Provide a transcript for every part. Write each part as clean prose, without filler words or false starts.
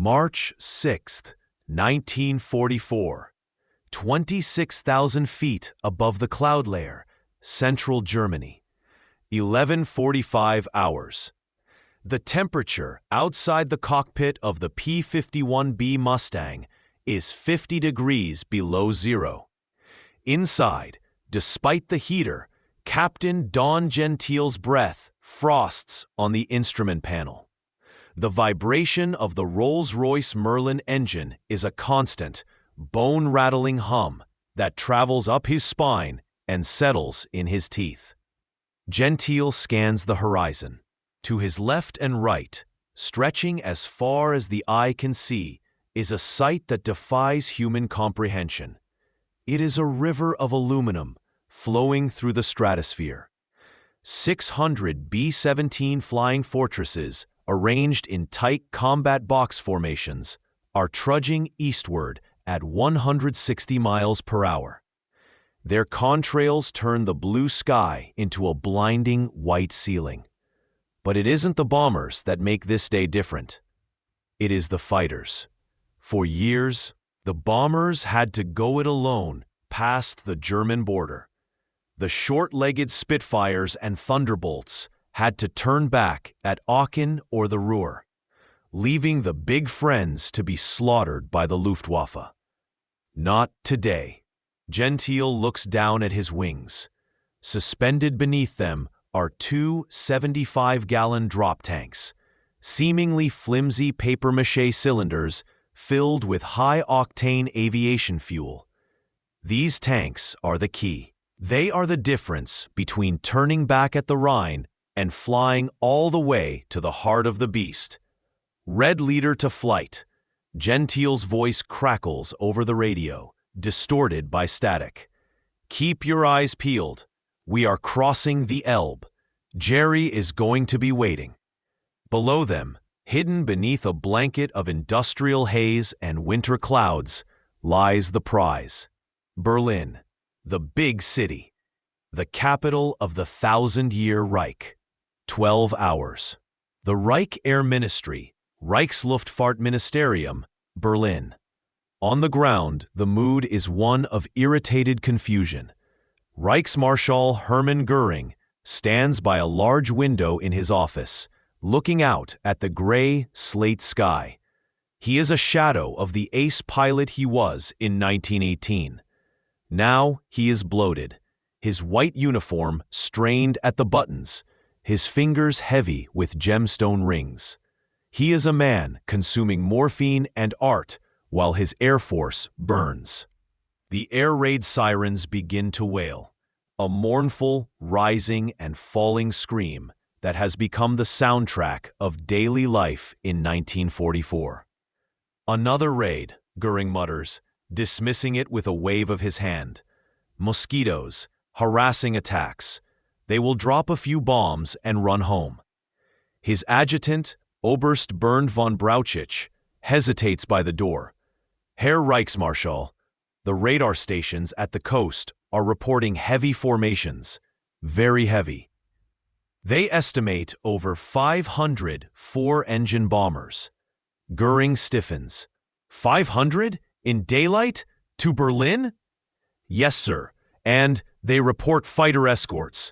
March 6, 1944. 26,000 feet above the cloud layer, central Germany. 11:45 hours. The temperature outside the cockpit of the P-51 Mustang is 50 degrees below zero. Inside, despite the heater, Captain Don Gentile's breath frosts on the instrument panel. The vibration of the Rolls-Royce Merlin engine is a constant, bone-rattling hum that travels up his spine and settles in his teeth. Gentile scans the horizon. To his left and right, stretching as far as the eye can see, is a sight that defies human comprehension. It is a river of aluminum flowing through the stratosphere. 600 B-17 flying fortresses, arranged in tight combat box formations, are trudging eastward at 160 miles per hour. Their contrails turn the blue sky into a blinding white ceiling. But it isn't the bombers that make this day different. It is the fighters. For years, the bombers had to go it alone past the German border. The short-legged Spitfires and Thunderbolts had to turn back at Aachen or the Ruhr, leaving the big friends to be slaughtered by the Luftwaffe. Not today. Gentile looks down at his wings. Suspended beneath them are two 75-gallon drop tanks, seemingly flimsy papier-mâché cylinders filled with high-octane aviation fuel. These tanks are the key. They are the difference between turning back at the Rhine and flying all the way to the heart of the beast. Red leader to flight. Gentile's voice crackles over the radio, distorted by static. Keep your eyes peeled. We are crossing the Elbe. Jerry is going to be waiting. Below them, hidden beneath a blanket of industrial haze and winter clouds, lies the prize. Berlin, the big city, the capital of the 1,000-year Reich. 12 hours. The Reich Air Ministry, Reichsluftfahrtministerium, Berlin. On the ground, the mood is one of irritated confusion. Reichsmarschall Hermann Göring stands by a large window in his office, looking out at the gray, slate sky. He is a shadow of the ace pilot he was in 1918. Now he is bloated, his white uniform strained at the buttons, his fingers heavy with gemstone rings. He is a man consuming morphine and art while his Air Force burns. The air raid sirens begin to wail, a mournful, rising and falling scream that has become the soundtrack of daily life in 1944. Another raid, Göring mutters, dismissing it with a wave of his hand. Mosquitoes, harassing attacks. They will drop a few bombs and run home. His adjutant, Oberst Bernd von Brauchitsch, hesitates by the door. Herr Reichsmarschall, the radar stations at the coast are reporting heavy formations, very heavy. They estimate over 500 four-engine bombers. Göring stiffens. 500? In daylight? To Berlin? Yes, sir, and they report fighter escorts.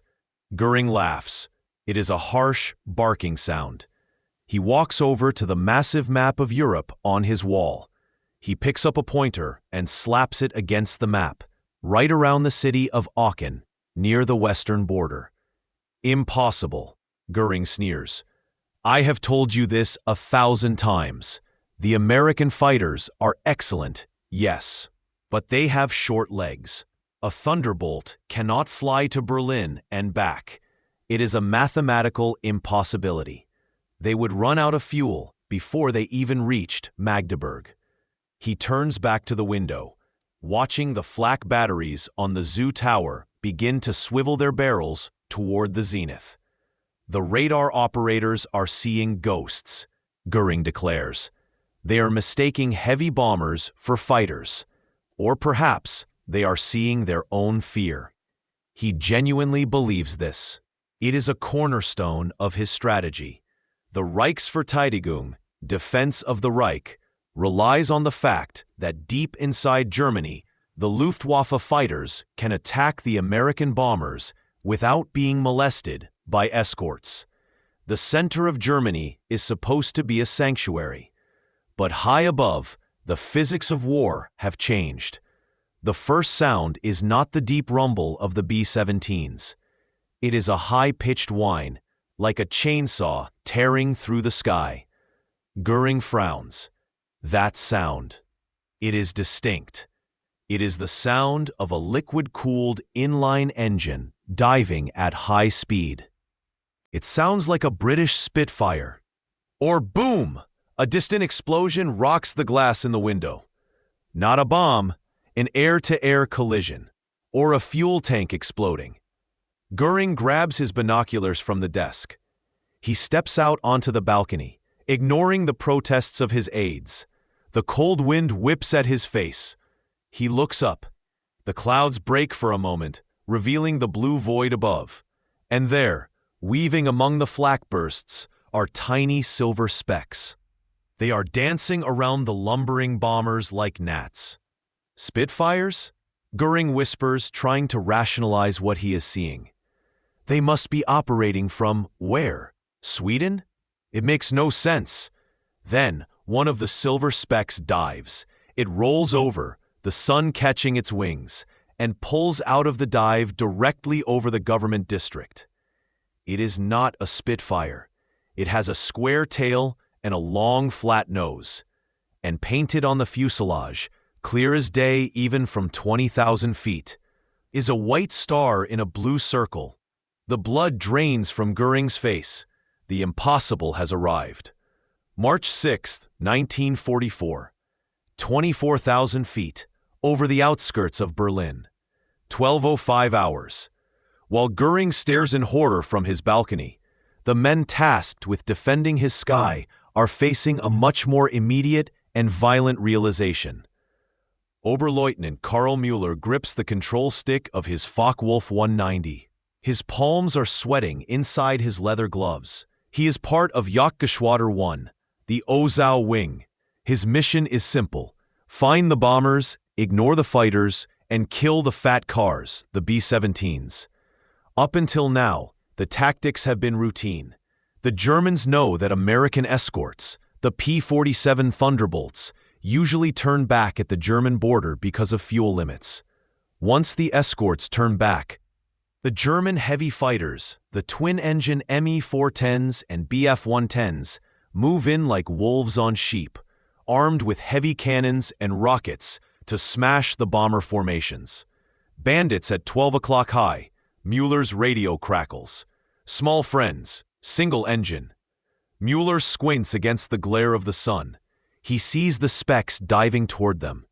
Göring laughs. It is a harsh, barking sound. He walks over to the massive map of Europe on his wall. He picks up a pointer and slaps it against the map, right around the city of Aachen, near the western border. Impossible, Göring sneers. I have told you this 1,000 times. The American fighters are excellent, yes, but they have short legs. A Thunderbolt cannot fly to Berlin and back. It is a mathematical impossibility. They would run out of fuel before they even reached Magdeburg. He turns back to the window, watching the flak batteries on the Zoo Tower begin to swivel their barrels toward the zenith. The radar operators are seeing ghosts, Göring declares. They are mistaking heavy bombers for fighters, or perhaps they are seeing their own fear. He genuinely believes this. It is a cornerstone of his strategy. The Reichsverteidigung defense of the Reich, relies on the fact that deep inside Germany, the Luftwaffe fighters can attack the American bombers without being molested by escorts. The center of Germany is supposed to be a sanctuary, but high above, the physics of war have changed. The first sound is not the deep rumble of the B-17s. It is a high-pitched whine, like a chainsaw tearing through the sky. Göring frowns. That sound. It is distinct. It is the sound of a liquid-cooled inline engine diving at high speed. It sounds like a British Spitfire. Or boom! A distant explosion rocks the glass in the window. Not a bomb, an air-to-air collision, or a fuel tank exploding. Göring grabs his binoculars from the desk. He steps out onto the balcony, ignoring the protests of his aides. The cold wind whips at his face. He looks up. The clouds break for a moment, revealing the blue void above. And there, weaving among the flak bursts, are tiny silver specks. They are dancing around the lumbering bombers like gnats. Spitfires? Göring whispers, trying to rationalize what he is seeing. They must be operating from where? Sweden? It makes no sense. Then, one of the silver specks dives. It rolls over, the sun catching its wings, and pulls out of the dive directly over the government district. It is not a Spitfire. It has a square tail and a long, flat nose. And painted on the fuselage, clear as day even from 20,000 feet, is a white star in a blue circle. The blood drains from Göring's face. The impossible has arrived. March 6, 1944. 24,000 feet, over the outskirts of Berlin. 12:05 hours. While Göring stares in horror from his balcony, the men tasked with defending his sky are facing a much more immediate and violent realization. Oberleutnant Karl Müller grips the control stick of his Focke-Wulf 190. His palms are sweating inside his leather gloves. He is part of Jagdgeschwader 1, the Ozau wing. His mission is simple: find the bombers, ignore the fighters, and kill the fat cars, the B-17s. Up until now, the tactics have been routine. The Germans know that American escorts, the P-47 Thunderbolts, usually turn back at the German border because of fuel limits. Once the escorts turn back, the German heavy fighters, the twin-engine Me-410s and Bf-110s, move in like wolves on sheep, armed with heavy cannons and rockets to smash the bomber formations. Bandits at 12 o'clock high, Müller's radio crackles. Small friends, single engine. Müller squints against the glare of the sun. He sees the specks diving toward them.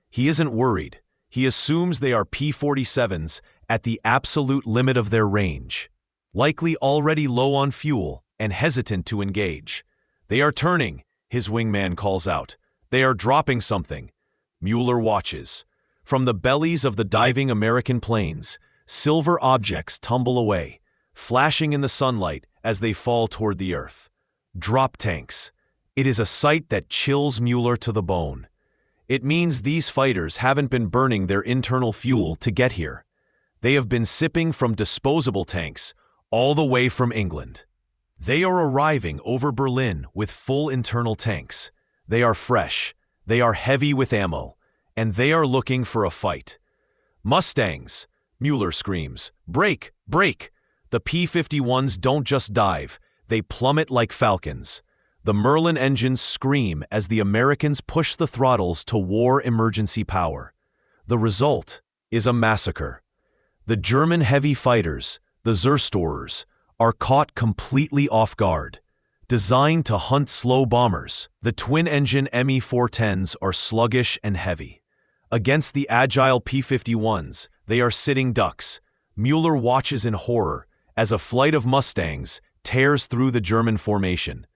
He isn't worried. He assumes they are P-47s at the absolute limit of their range, likely already low on fuel and hesitant to engage. They are turning, his wingman calls out. They are dropping something. Müller watches. From the bellies of the diving American planes, silver objects tumble away, flashing in the sunlight as they fall toward the earth. Drop tanks. It is a sight that chills Müller to the bone. It means these fighters haven't been burning their internal fuel to get here. They have been sipping from disposable tanks all the way from England. They are arriving over Berlin with full internal tanks. They are fresh, they are heavy with ammo, and they are looking for a fight. Mustangs, Müller screams. Break, break! The P-51s don't just dive, they plummet like falcons. The Merlin engines scream as the Americans push the throttles to war emergency power. The result is a massacre. The German heavy fighters, the Zerstorers, are caught completely off guard. Designed to hunt slow bombers, the twin-engine Me-410s are sluggish and heavy. Against the agile P-51s, they are sitting ducks. Müller watches in horror as a flight of Mustangs tears through the German formation.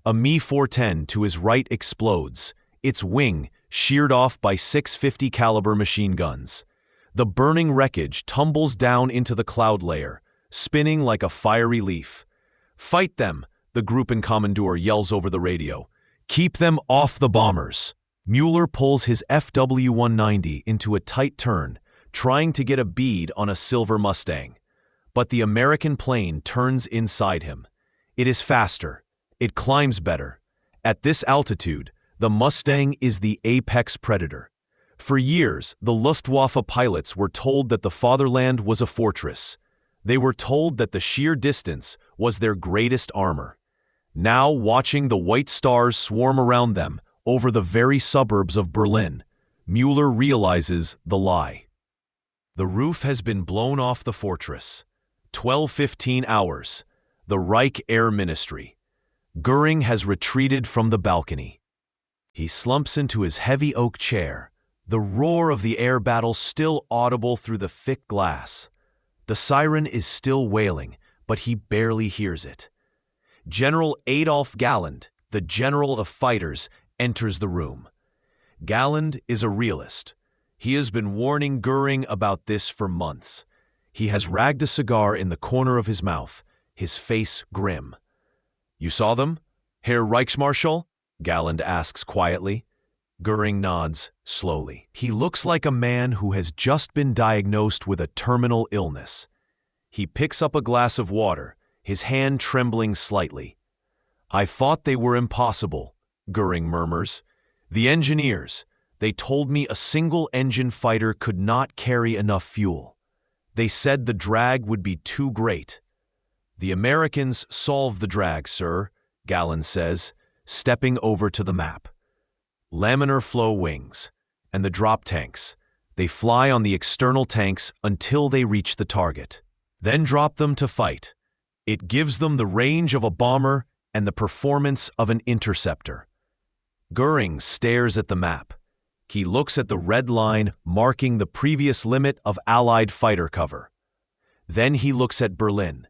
A Me-410 to his right explodes, its wing sheared off by 650 caliber machine guns. The burning wreckage tumbles down into the cloud layer, spinning like a fiery leaf. Fight them, the Gruppenkommandeur yells over the radio. Keep them off the bombers. Mueller pulls his FW-190 into a tight turn, trying to get a bead on a silver Mustang. But the American plane turns inside him. It is faster. It climbs better. At this altitude, the Mustang is the apex predator. For years, the Luftwaffe pilots were told that the fatherland was a fortress. They were told that the sheer distance was their greatest armor. Now, watching the white stars swarm around them over the very suburbs of Berlin, Mueller realizes the lie. The roof has been blown off the fortress. 12:15 hours. The Reich Air Ministry. Göring has retreated from the balcony. He slumps into his heavy oak chair, the roar of the air battle still audible through the thick glass. The siren is still wailing, but he barely hears it. General Adolf Galland, the general of fighters, enters the room. Galland is a realist. He has been warning Göring about this for months. He has ragged a cigar in the corner of his mouth, his face grim. "You saw them, Herr Reichsmarschall?" Galland asks quietly. Göring nods slowly. He looks like a man who has just been diagnosed with a terminal illness. He picks up a glass of water, his hand trembling slightly. "I thought they were impossible," Göring murmurs. "The engineers, they told me a single engine fighter could not carry enough fuel. They said the drag would be too great." "The Americans solved the drag, sir," Galland says, stepping over to the map. Laminar flow wings, and the drop tanks. They fly on the external tanks until they reach the target, then drop them to fight. It gives them the range of a bomber and the performance of an interceptor. Göring stares at the map. He looks at the red line marking the previous limit of Allied fighter cover. Then he looks at Berlin.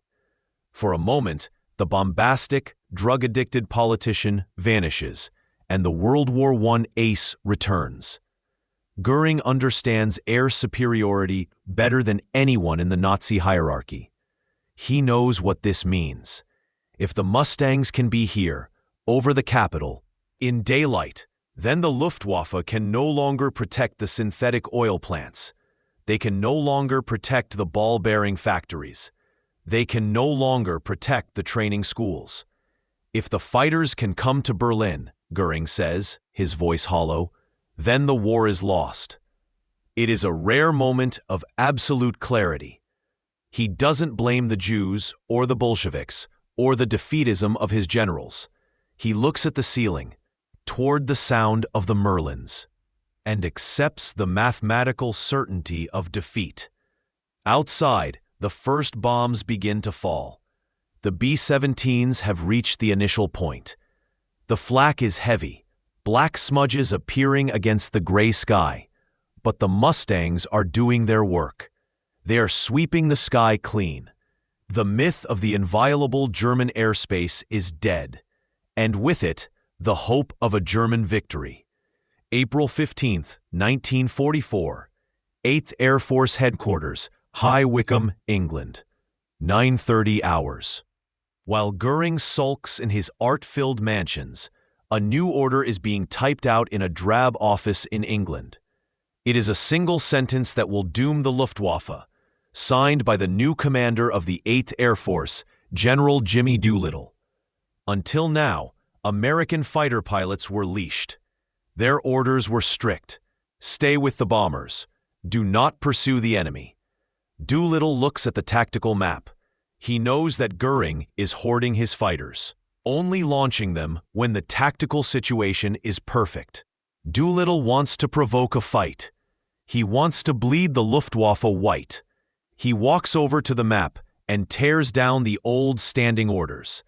For a moment, the bombastic, drug-addicted politician vanishes, and the World War I ace returns. Göring understands air superiority better than anyone in the Nazi hierarchy. He knows what this means. If the Mustangs can be here, over the capital, in daylight, then the Luftwaffe can no longer protect the synthetic oil plants. They can no longer protect the ball-bearing factories. They can no longer protect the training schools. If the fighters can come to Berlin, Göring says, his voice hollow, then the war is lost. It is a rare moment of absolute clarity. He doesn't blame the Jews or the Bolsheviks or the defeatism of his generals. He looks at the ceiling, toward the sound of the Merlins, and accepts the mathematical certainty of defeat. Outside, the first bombs begin to fall. The B-17s have reached the initial point. The flak is heavy, black smudges appearing against the gray sky, but the Mustangs are doing their work. They are sweeping the sky clean. The myth of the inviolable German airspace is dead, and with it, the hope of a German victory. April 15, 1944, 8th Air Force Headquarters, High Wycombe, England. 9:30 hours. While Göring sulks in his art-filled mansions, a new order is being typed out in a drab office in England. It is a single sentence that will doom the Luftwaffe, signed by the new commander of the 8th Air Force, General Jimmy Doolittle. Until now, American fighter pilots were leashed. Their orders were strict. Stay with the bombers. Do not pursue the enemy. Doolittle looks at the tactical map. He knows that Göring is hoarding his fighters, only launching them when the tactical situation is perfect. Doolittle wants to provoke a fight. He wants to bleed the Luftwaffe white. He walks over to the map and tears down the old standing orders.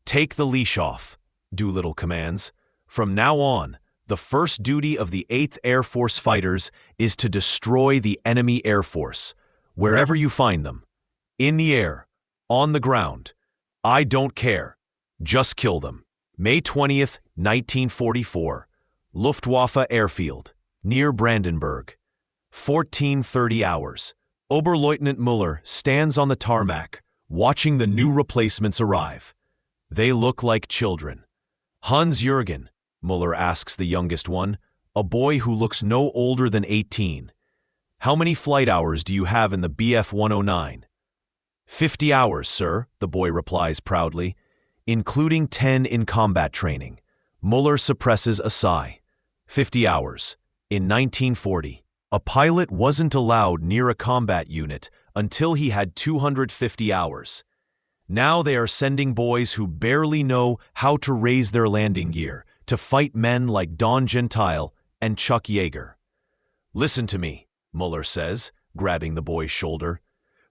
"Take the leash off," Doolittle commands. "From now on, the first duty of the 8th Air Force fighters is to destroy the enemy Air Force, wherever you find them. In the air, on the ground. I don't care. Just kill them." May 20th, 1944. Luftwaffe Airfield, near Brandenburg. 14:30 hours. Oberleutnant Müller stands on the tarmac, watching the new replacements arrive. They look like children. Hans-Jürgen, Muller asks the youngest one, a boy who looks no older than 18. How many flight hours do you have in the Bf-109? 50 hours, sir, the boy replies proudly, including 10 in combat training. Muller suppresses a sigh. 50 hours. In 1940, a pilot wasn't allowed near a combat unit until he had 250 hours. Now they are sending boys who barely know how to raise their landing gear to fight men like Don Gentile and Chuck Yeager. Listen to me, Muller says, grabbing the boy's shoulder.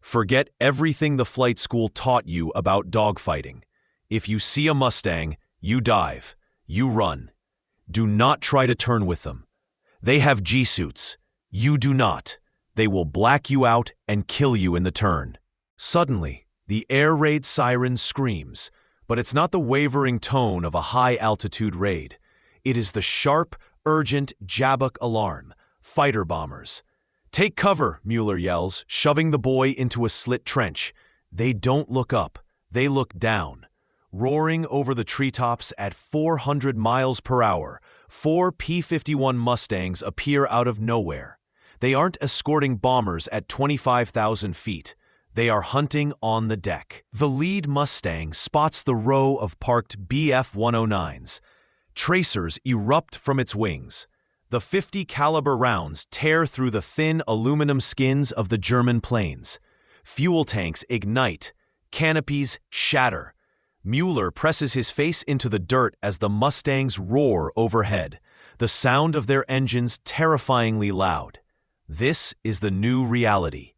Forget everything the flight school taught you about dogfighting. If you see a Mustang, you dive. You run. Do not try to turn with them. They have G-suits. You do not. They will black you out and kill you in the turn. Suddenly, the air raid siren screams, but it's not the wavering tone of a high-altitude raid. It is the sharp, urgent Jabuk alarm. Fighter bombers. Take cover, Mueller yells, shoving the boy into a slit trench. They don't look up. They look down. Roaring over the treetops at 400 miles per hour, 4 P-51 Mustangs appear out of nowhere. They aren't escorting bombers at 25,000 feet. They are hunting on the deck. The lead Mustang spots the row of parked Bf-109s. Tracers erupt from its wings. The 50 caliber rounds tear through the thin aluminum skins of the German planes. Fuel tanks ignite. Canopies shatter. Mueller presses his face into the dirt as the Mustangs roar overhead, the sound of their engines terrifyingly loud. This is the new reality.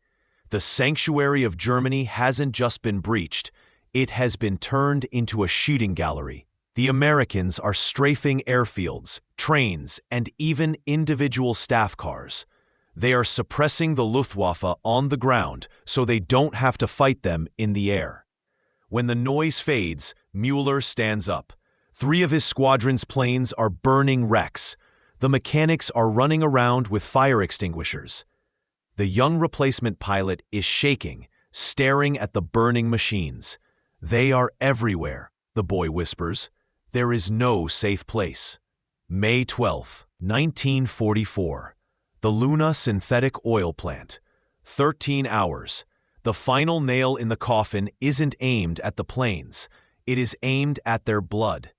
The sanctuary of Germany hasn't just been breached, it has been turned into a shooting gallery. The Americans are strafing airfields, trains, and even individual staff cars. They are suppressing the Luftwaffe on the ground so they don't have to fight them in the air. When the noise fades, Mueller stands up. 3 of his squadron's planes are burning wrecks. The mechanics are running around with fire extinguishers. The young replacement pilot is shaking, staring at the burning machines. They are everywhere, the boy whispers. There is no safe place. May 12, 1944. The Luna synthetic oil plant. 13 hours. The final nail in the coffin isn't aimed at the planes. It is aimed at their blood.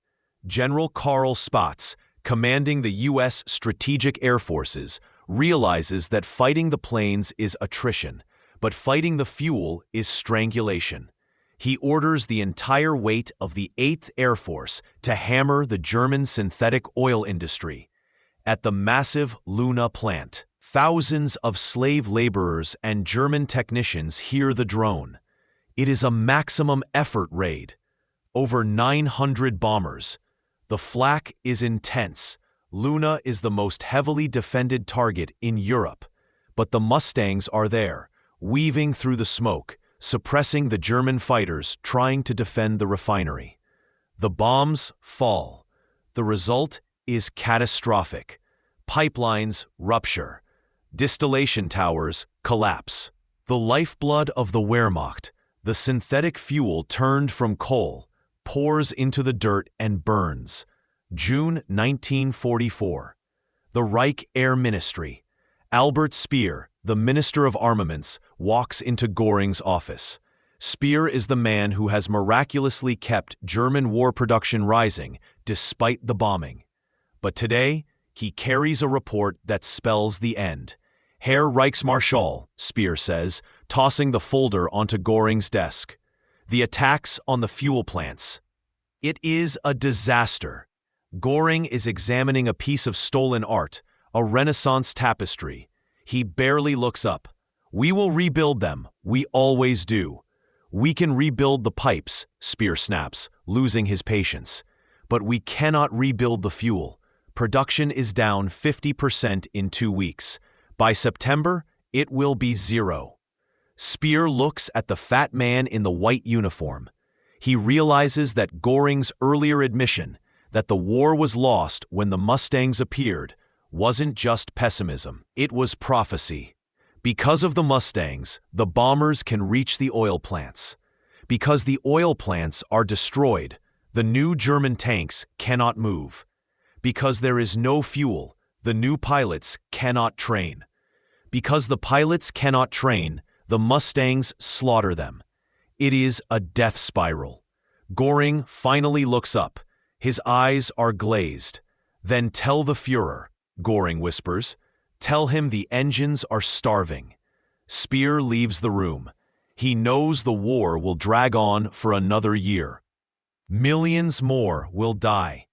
General Carl Spaatz, commanding the U.S. Strategic Air Forces, realizes that fighting the planes is attrition, but fighting the fuel is strangulation. He orders the entire weight of the 8th Air Force to hammer the German synthetic oil industry. At the massive Luna plant, thousands of slave laborers and German technicians hear the drone. It is a maximum effort raid. Over 900 bombers. The flak is intense. Luna is the most heavily defended target in Europe. But the Mustangs are there, weaving through the smoke, suppressing the German fighters trying to defend the refinery. The bombs fall. The result is catastrophic. Pipelines rupture. Distillation towers collapse. The lifeblood of the Wehrmacht, the synthetic fuel turned from coal, pours into the dirt and burns. June 1944. The Reich Air Ministry. Albert Speer, the Minister of Armaments, walks into Göring's office. Speer is the man who has miraculously kept German war production rising despite the bombing. But today, he carries a report that spells the end. Herr Reichsmarschall, Speer says, tossing the folder onto Göring's desk. The attacks on the fuel plants. It is a disaster. Göring is examining a piece of stolen art, a Renaissance tapestry. He barely looks up. We will rebuild them. We always do. We can rebuild the pipes, Speer snaps, losing his patience. But we cannot rebuild the fuel. Production is down 50% in 2 weeks. By September, it will be 0. Speer looks at the fat man in the white uniform. He realizes that Göring's earlier admission that the war was lost when the Mustangs appeared wasn't just pessimism, it was prophecy. Because of the Mustangs, the bombers can reach the oil plants. Because the oil plants are destroyed, the new German tanks cannot move. Because there is no fuel, the new pilots cannot train. Because the pilots cannot train, the Mustangs slaughter them. It is a death spiral. Göring finally looks up. His eyes are glazed. "Then tell the Führer," Göring whispers. "Tell him the engines are starving." Speer leaves the room. He knows the war will drag on for another year. Millions more will die.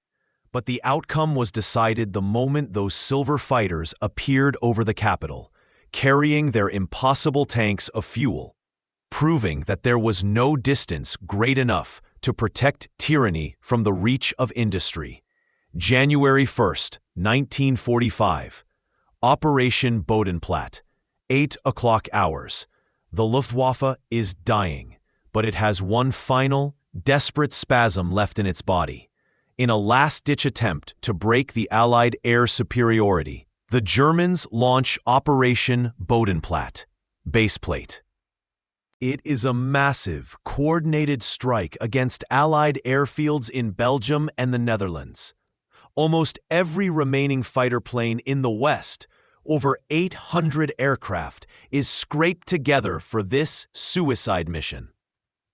But the outcome was decided the moment those silver fighters appeared over the capital, carrying their impossible tanks of fuel, proving that there was no distance great enough to protect tyranny from the reach of industry. January 1st, 1945. Operation Bodenplatte. 8 o'clock hours. The Luftwaffe is dying, but it has one final, desperate spasm left in its body. In a last-ditch attempt to break the Allied air superiority, the Germans launch Operation Bodenplatte, baseplate. It is a massive, coordinated strike against Allied airfields in Belgium and the Netherlands. Almost every remaining fighter plane in the West, over 800 aircraft, is scraped together for this suicide mission.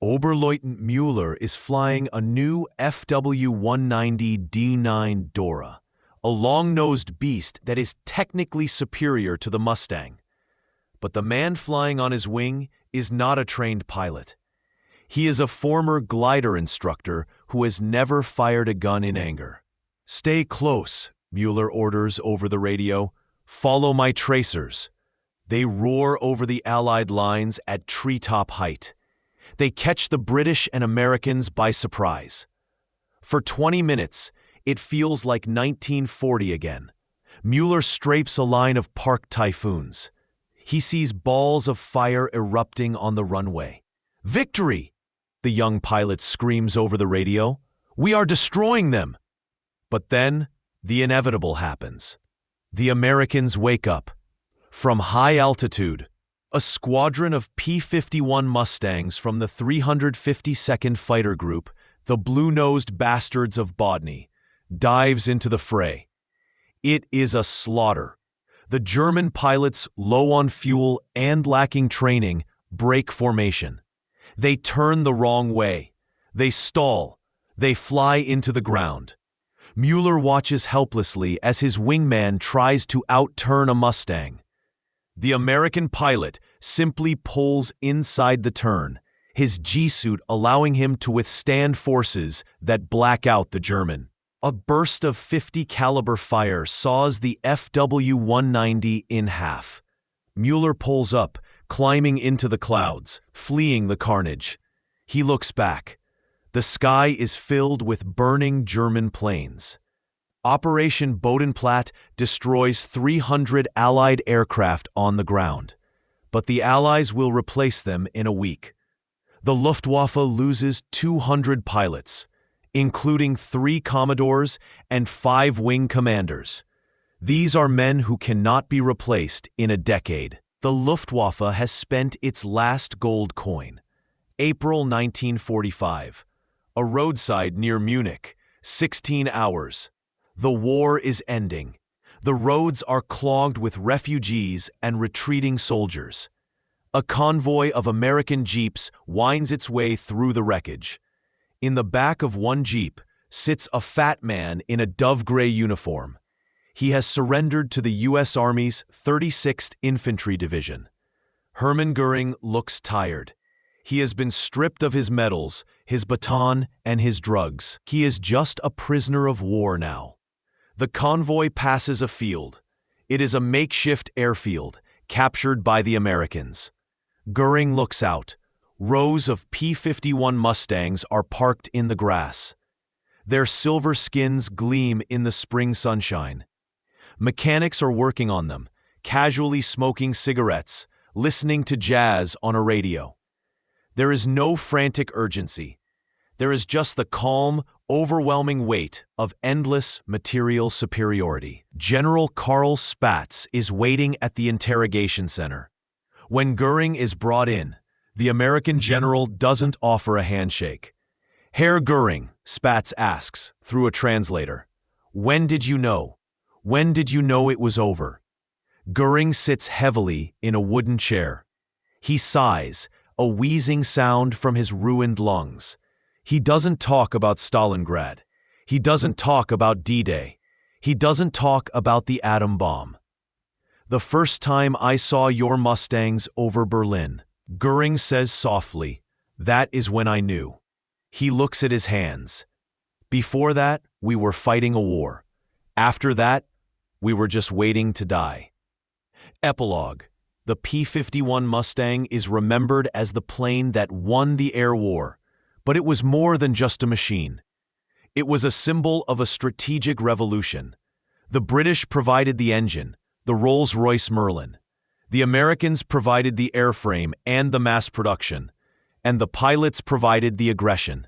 Oberleutnant Müller is flying a new FW-190D9 Dora, a long-nosed beast that is technically superior to the Mustang. But the man flying on his wing is not a trained pilot. He is a former glider instructor who has never fired a gun in anger. "Stay close," Müller orders over the radio. "Follow my tracers." They roar over the Allied lines at treetop height. They catch the British and Americans by surprise. For 20 minutes, it feels like 1940 again. Müller strafes a line of parked Typhoons. He sees balls of fire erupting on the runway. "Victory!" the young pilot screams over the radio. "We are destroying them!" But then, the inevitable happens. The Americans wake up. From high altitude, a squadron of P-51 Mustangs from the 352nd Fighter Group, the blue-nosed bastards of Bodny, dives into the fray. It is a slaughter. The German pilots, low on fuel and lacking training, break formation. They turn the wrong way. They stall. They fly into the ground. Müller watches helplessly as his wingman tries to outturn a Mustang. The American pilot simply pulls inside the turn, his G-suit allowing him to withstand forces that black out the German. A burst of .50 caliber fire saws the FW-190 in half. Müller pulls up, climbing into the clouds, fleeing the carnage. He looks back. The sky is filled with burning German planes. Operation Bodenplatte destroys 300 Allied aircraft on the ground, but the Allies will replace them in a week. The Luftwaffe loses 200 pilots, including 3 commodores and 5 wing commanders. These are men who cannot be replaced in a decade. The Luftwaffe has spent its last gold coin. April 1945. A roadside near Munich, 16 hours. The war is ending. The roads are clogged with refugees and retreating soldiers. A convoy of American jeeps winds its way through the wreckage. In the back of one jeep sits a fat man in a dove-gray uniform. He has surrendered to the U.S. Army's 36th Infantry Division. Hermann Göring looks tired. He has been stripped of his medals, his baton, and his drugs. He is just a prisoner of war now. The convoy passes a field. It is a makeshift airfield, captured by the Americans. Göring looks out. Rows of P-51 Mustangs are parked in the grass. Their silver skins gleam in the spring sunshine. Mechanics are working on them, casually smoking cigarettes, listening to jazz on a radio. There is no frantic urgency. There is just the calm, overwhelming weight of endless material superiority. General Karl Spaatz is waiting at the interrogation center. When Göring is brought in, the American general doesn't offer a handshake. "Herr Göring," Spaatz asks, through a translator, When did you know? When did you know it was over? Göring sits heavily in a wooden chair. He sighs, a wheezing sound from his ruined lungs. He doesn't talk about Stalingrad. He doesn't talk about D-Day. He doesn't talk about the atom bomb. The first time I saw your Mustangs over Berlin, Göring says softly, that is when I knew. He looks at his hands. Before that, we were fighting a war. After that, we were just waiting to die. Epilogue. The P-51 Mustang is remembered as the plane that won the air war, but it was more than just a machine. It was a symbol of a strategic revolution. The British provided the engine, the Rolls-Royce Merlin. The Americans provided the airframe and the mass production, and the pilots provided the aggression.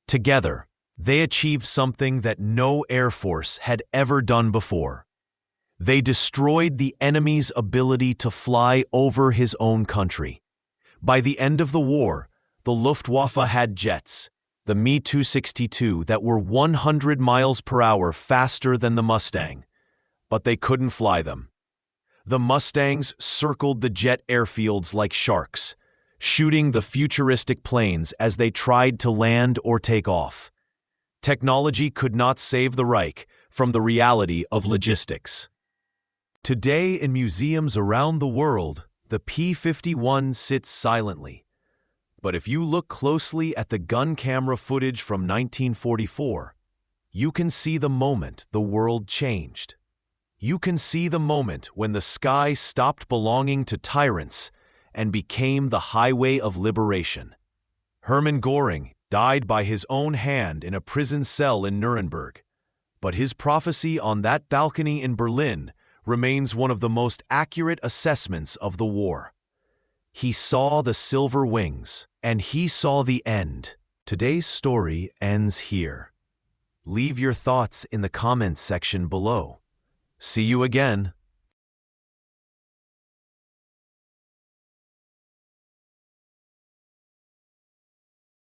Together, they achieved something that no air force had ever done before. They destroyed the enemy's ability to fly over his own country. By the end of the war, the Luftwaffe had jets, the Me-262, that were 100 miles per hour faster than the Mustang, but they couldn't fly them. The Mustangs circled the jet airfields like sharks, shooting the futuristic planes as they tried to land or take off. Technology could not save the Reich from the reality of logistics. Today, in museums around the world, the P-51 sits silently. But if you look closely at the gun camera footage from 1944, you can see the moment the world changed. You can see the moment when the sky stopped belonging to tyrants and became the highway of liberation. Hermann Göring died by his own hand in a prison cell in Nuremberg, but his prophecy on that balcony in Berlin remains one of the most accurate assessments of the war. He saw the silver wings, and he saw the end. Today's story ends here. Leave your thoughts in the comments section below. See you again.